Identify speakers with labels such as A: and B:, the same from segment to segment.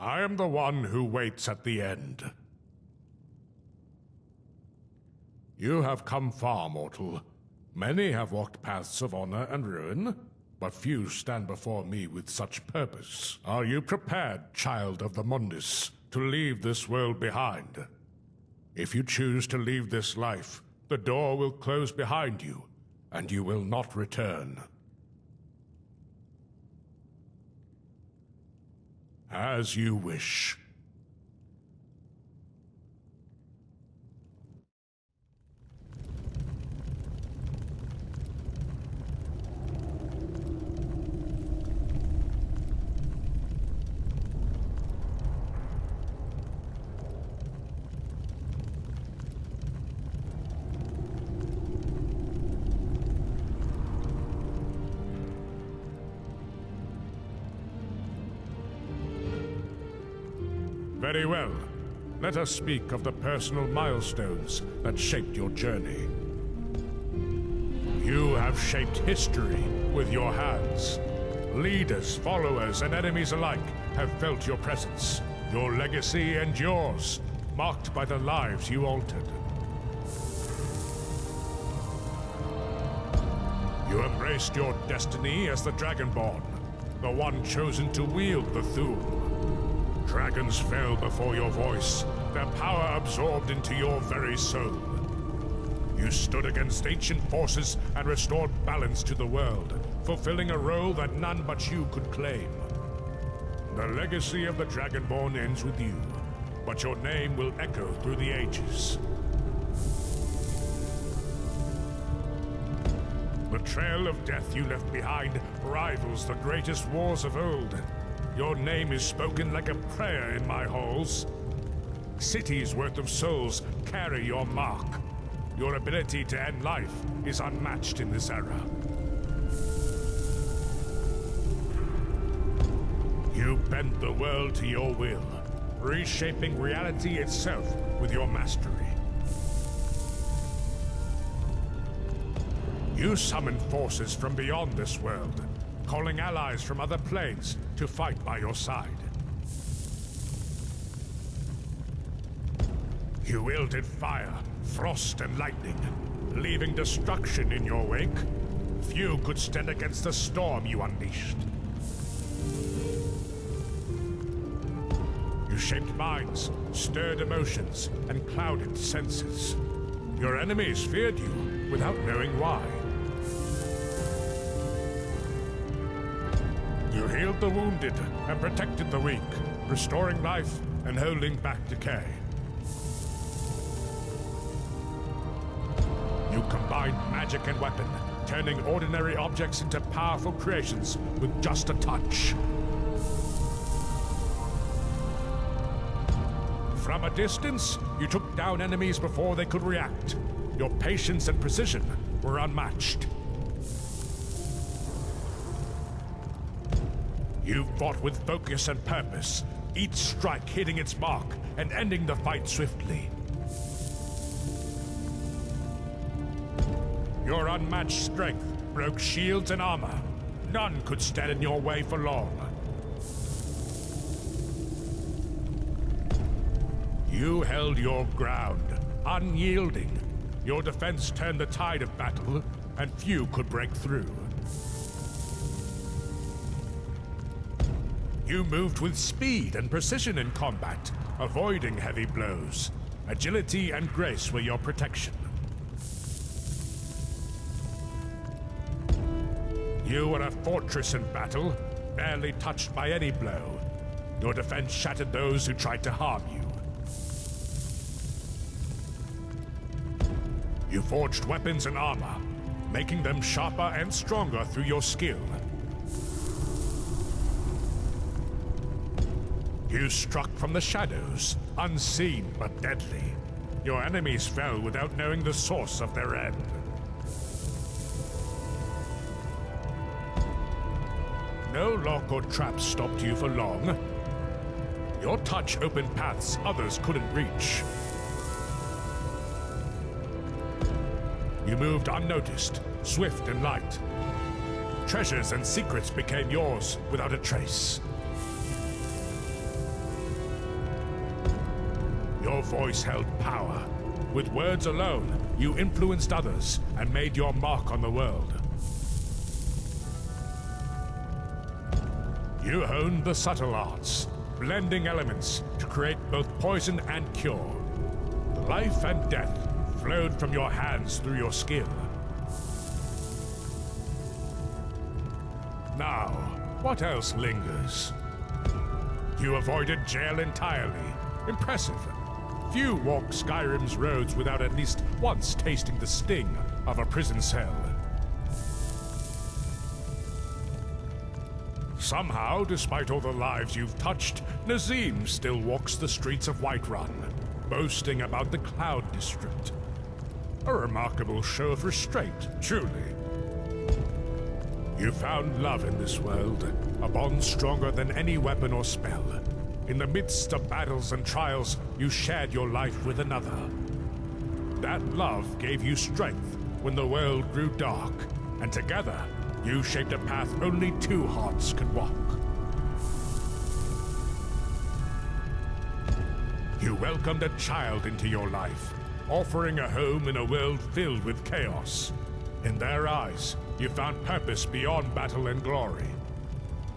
A: I am the one who waits at the end. You have come far, mortal. Many have walked paths of honor and ruin, but few stand before me with such purpose. Are you prepared, child of the Mundus, to leave this world behind? If you choose to leave this life, the door will close behind you, and you will not return. As you wish. Very well. Let us speak of the personal milestones that shaped your journey. You have shaped history with your hands. Leaders, followers, and enemies alike have felt your presence. Your legacy endures, marked by the lives you altered. You embraced your destiny as the Dragonborn, the one chosen to wield the Thune. Dragons fell before your voice, their power absorbed into your very soul. You stood against ancient forces and restored balance to the world, fulfilling a role that none but you could claim. The legacy of the Dragonborn ends with you, but your name will echo through the ages. The trail of death you left behind rivals the greatest wars of old. Your name is spoken like a prayer in my halls. Cities worth of souls carry your mark. Your ability to end life is unmatched in this era. You bent the world to your will, reshaping reality itself with your mastery. You summoned forces from beyond this world, calling allies from other planes to fight by your side. You wielded fire, frost, and lightning, leaving destruction in your wake. Few could stand against the storm you unleashed. You shaped minds, stirred emotions, and clouded senses. Your enemies feared you without knowing why. You healed the wounded and protected the weak, restoring life and holding back decay. You combined magic and weapon, turning ordinary objects into powerful creations with just a touch. From a distance, you took down enemies before they could react. Your patience and precision were unmatched. You fought with focus and purpose, each strike hitting its mark and ending the fight swiftly. Your unmatched strength broke shields and armor. None could stand in your way for long. You held your ground, unyielding. Your defense turned the tide of battle, and few could break through. You moved with speed and precision in combat, avoiding heavy blows. Agility and grace were your protection. You were a fortress in battle, barely touched by any blow. Your defense shattered those who tried to harm you. You forged weapons and armor, making them sharper and stronger through your skill. You struck from the shadows, unseen but deadly. Your enemies fell without knowing the source of their end. No lock or trap stopped you for long. Your touch opened paths others couldn't reach. You moved unnoticed, swift and light. Treasures and secrets became yours without a trace. voice held power. With words alone, you influenced others and made your mark on the world. You honed the subtle arts, blending elements to create both poison and cure. Life and death flowed from your hands through your skill. Now, what else lingers? You avoided jail entirely. Impressive. Few walk Skyrim's roads without at least once tasting the sting of a prison cell. Somehow, despite all the lives you've touched, Nazim still walks the streets of Whiterun, boasting about the Cloud District. A remarkable show of restraint, truly. You found love in this world, a bond stronger than any weapon or spell. In the midst of battles and trials, you shared your life with another. That love gave you strength when the world grew dark, and together, you shaped a path only two hearts could walk. You welcomed a child into your life, offering a home in a world filled with chaos. In their eyes, you found purpose beyond battle and glory.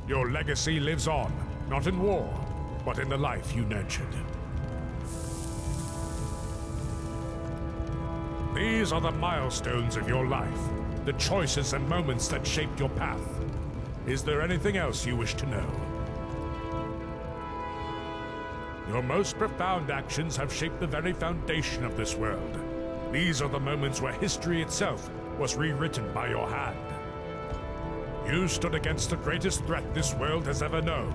A: Your legacy lives on, not in war, but in the life you nurtured. These are the milestones of your life, the choices and moments that shaped your path. Is there anything else you wish to know? Your most profound actions have shaped the very foundation of this world. These are the moments where history itself was rewritten by your hand. You stood against the greatest threat this world has ever known.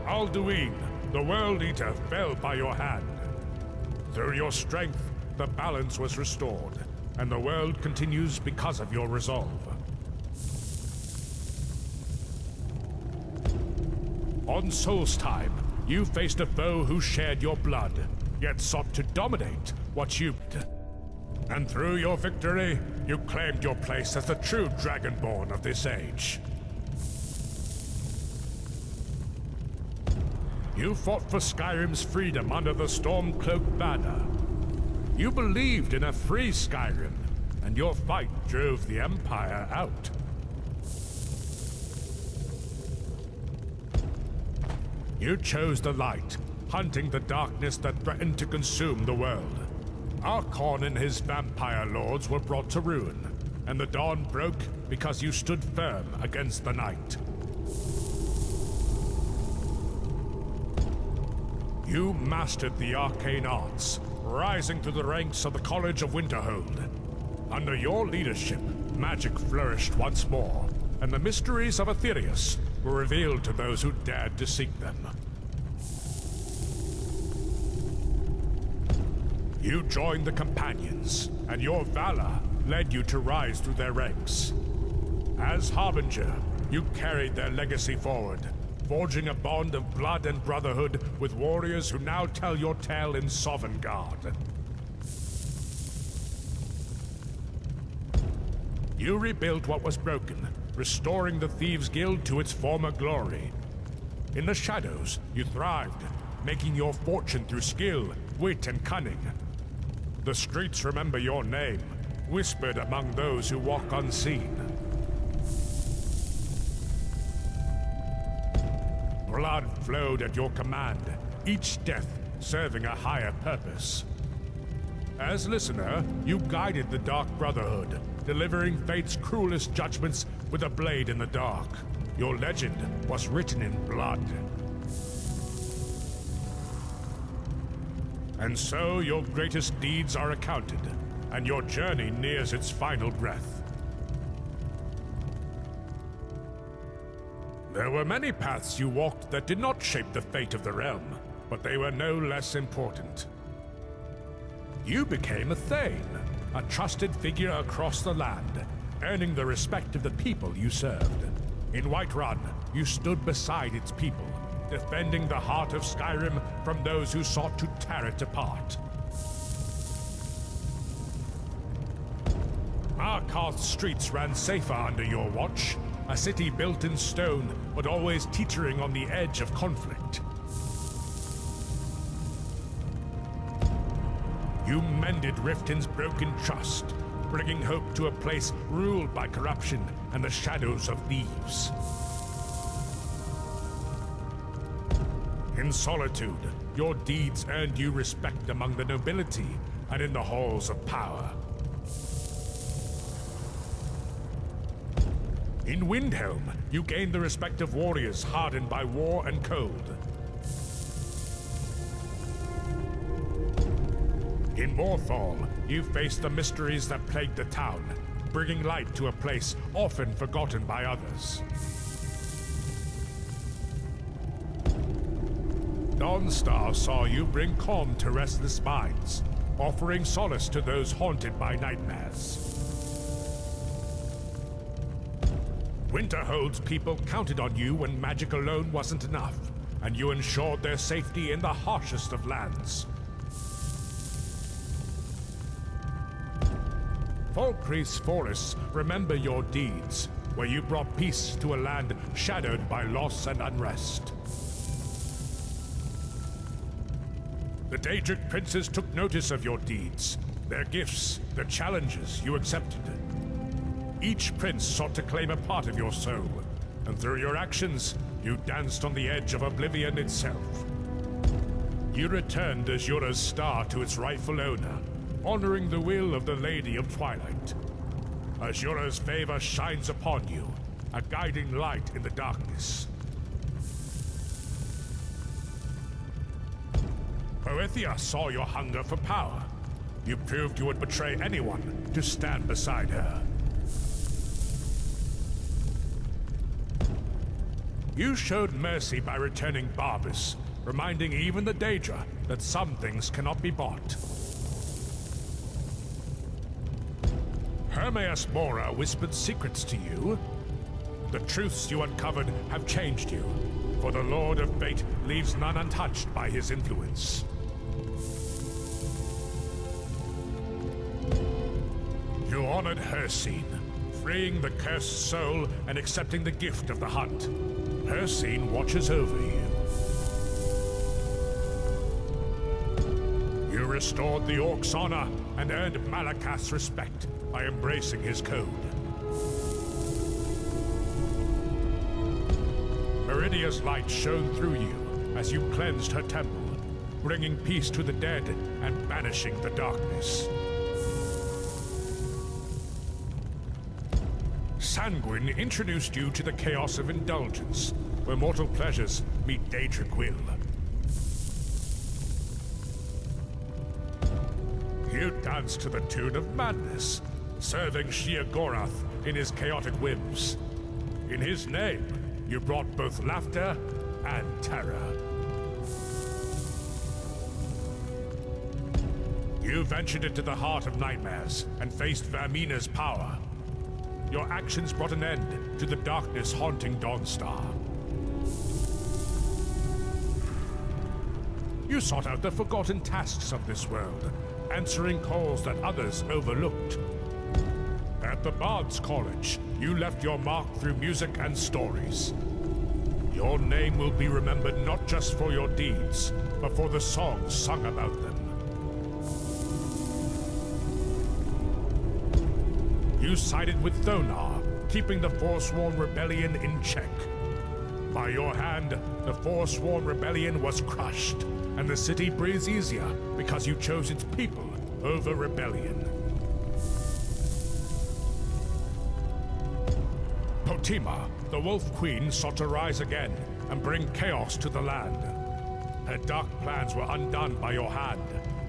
A: Alduin, the World Eater, fell by your hand. Through your strength, the balance was restored, and the world continues because of your resolve. On Solstheim, you faced a foe who shared your blood, yet sought to dominate what you did. And through your victory, you claimed your place as the true Dragonborn of this age. You fought for Skyrim's freedom under the Stormcloak banner. You believed in a free Skyrim, and your fight drove the Empire out. You chose the light, hunting the darkness that threatened to consume the world. Archon and his vampire lords were brought to ruin, and the dawn broke because you stood firm against the night. You mastered the arcane arts, rising through the ranks of the College of Winterhold. Under your leadership, magic flourished once more, and the mysteries of Aetherius were revealed to those who dared to seek them. You joined the Companions, and your valor led you to rise through their ranks. As Harbinger, you carried their legacy forward, forging a bond of blood and brotherhood with warriors who now tell your tale in Sovngarde. You rebuilt what was broken, restoring the Thieves' Guild to its former glory. In the shadows, you thrived, making your fortune through skill, wit, and cunning. The streets remember your name, whispered among those who walk unseen. Blood flowed at your command, each death serving a higher purpose. As listener, you guided the Dark Brotherhood, delivering fate's cruelest judgments with a blade in the dark. Your legend was written in blood. And so your greatest deeds are accounted, and your journey nears its final breath. There were many paths you walked that did not shape the fate of the realm, but they were no less important. You became a Thane, a trusted figure across the land, earning the respect of the people you served. In Whiterun, you stood beside its people, defending the heart of Skyrim from those who sought to tear it apart. Arkarth's streets ran safer under your watch, a city built in stone, but always teetering on the edge of conflict. You mended Riften's broken trust, bringing hope to a place ruled by corruption and the shadows of thieves. In solitude, your deeds earned you respect among the nobility and in the halls of power. In Windhelm, you gained the respect of warriors hardened by war and cold. In Morthal, you faced the mysteries that plagued the town, bringing light to a place often forgotten by others. Dawnstar saw you bring calm to restless minds, offering solace to those haunted by nightmares. Winterhold's people counted on you when magic alone wasn't enough, and you ensured their safety in the harshest of lands. Falkreath's forests remember your deeds, where you brought peace to a land shadowed by loss and unrest. The Daedric princes took notice of your deeds, their gifts, the challenges you accepted. Each prince sought to claim a part of your soul, and through your actions, you danced on the edge of oblivion itself. You returned Azura's star to its rightful owner, honoring the will of the Lady of Twilight. Azura's favor shines upon you, a guiding light in the darkness. Boethia saw your hunger for power. You proved you would betray anyone to stand beside her. You showed mercy by returning Barbas, reminding even the Daedra that some things cannot be bought. Hermaeus Mora whispered secrets to you. The truths you uncovered have changed you, for the Lord of Fate leaves none untouched by his influence. You honored Hircine, freeing the cursed soul and accepting the gift of the hunt. Hircine watches over you. You restored the Orc's honor and earned Malakath's respect by embracing his code. Meridia's light shone through you as you cleansed her temple, bringing peace to the dead and banishing the darkness. Sanguine introduced you to the chaos of indulgence, where mortal pleasures meet Daedric will. You danced to the tune of madness, serving Sheogorath in his chaotic whims. In his name, you brought both laughter and terror. You ventured into the heart of nightmares and faced Vermina's power. Your actions brought an end to the darkness haunting Dawnstar. You sought out the forgotten tasks of this world, answering calls that others overlooked. At the Bard's College, you left your mark through music and stories. Your name will be remembered not just for your deeds, but for the songs sung about them. You sided with Thonar, keeping the Forsworn Rebellion in check. By your hand, the Forsworn Rebellion was crushed, and the city breathes easier because you chose its people over rebellion. Potima, the Wolf Queen, sought to rise again and bring chaos to the land. Her dark plans were undone by your hand,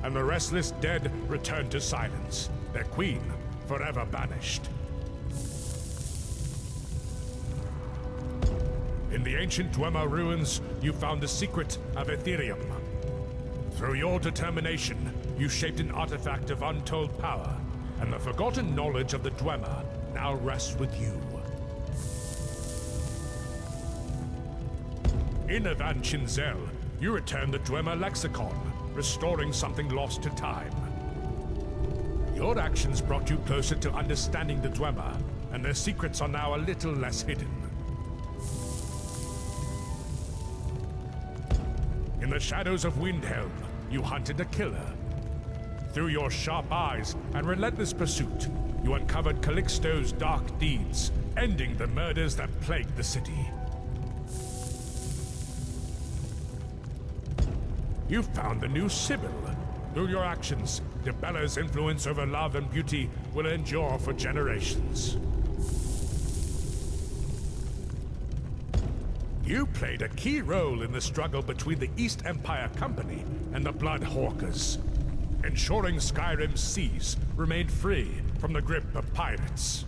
A: and the restless dead returned to silence, their queen forever banished. In the ancient Dwemer ruins, you found the secret of Ethereum. Through your determination, you shaped an artifact of untold power, and the forgotten knowledge of the Dwemer now rests with you. In Avan Chinzel, you returned the Dwemer lexicon, restoring something lost to time. Your actions brought you closer to understanding the Dwemer, and their secrets are now a little less hidden. In the shadows of Windhelm, you hunted a killer. Through your sharp eyes and relentless pursuit, you uncovered Calixto's dark deeds, ending the murders that plagued the city. You found the new Sibyl. Through your actions, Dibella's influence over love and beauty will endure for generations. You played a key role in the struggle between the East Empire Company and the Blood Hawkers, ensuring Skyrim's seas remained free from the grip of pirates.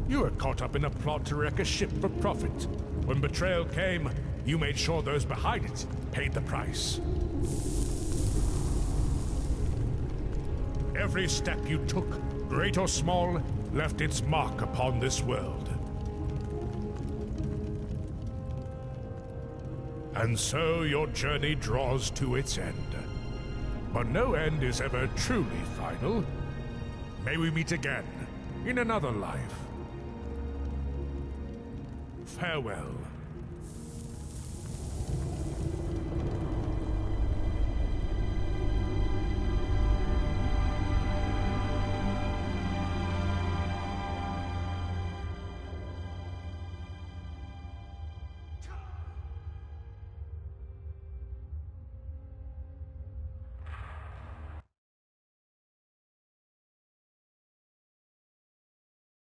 A: You were caught up in a plot to wreck a ship for profit. When betrayal came, you made sure those behind it paid the price. Every step you took, great or small, left its mark upon this world. And so your journey draws to its end. But no end is ever truly final. May we meet again in another life. Farewell.